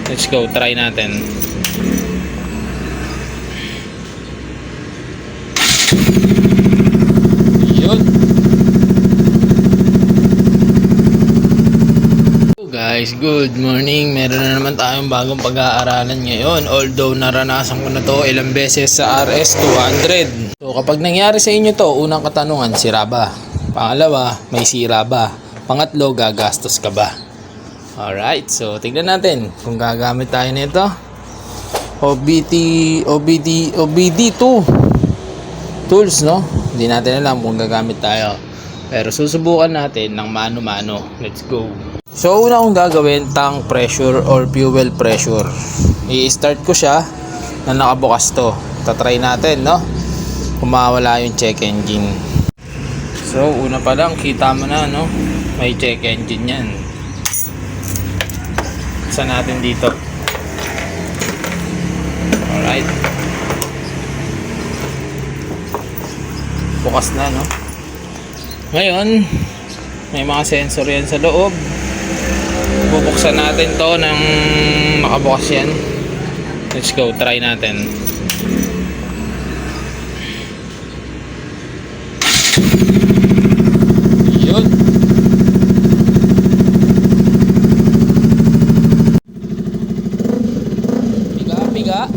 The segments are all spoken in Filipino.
Let's go, try natin. Yun. Guys, good morning. Meron na naman tayong bagong pag-aaralan ngayon. Although naranasan ko na to ilang beses sa RS200. So kapag nangyari sa inyo to, unang katanungan, sira ba? Pangalawa, may sira ba? Pangatlo, gagastos ka ba? Alright, so tignan natin kung gagamit tayo nito. OBD2 tools, no? Hindi natin alam kung gagamit tayo. Pero susubukan natin ng mano-mano. Let's go. So una kong gagawin, tank pressure or fuel pressure. I-start ko siya na nakabukas to. Tatry natin, no? Kung mawala yung check engine. So una pa lang, kita mo na, no? May check engine yan. Saan natin dito? Alright. Bukas na, no? Ngayon, may mga sensor yan sa loob. Bubuksan natin to ng nakabukas yan. Let's go, try natin. Yun. Biga.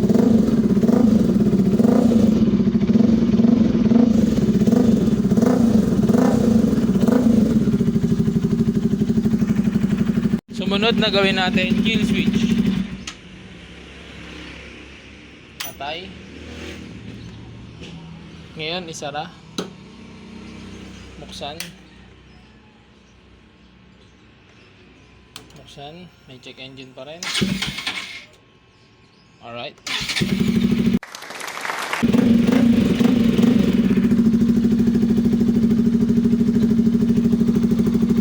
Sumunod na gawin natin kill switch. Patay. Ngayon isara. Buksan. May check engine pa rin. Alright.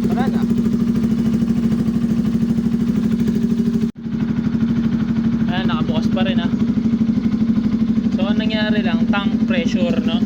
Wala na. Ayan, nakabukas pa rin, ha. So ang nangyari lang, tank pressure, no?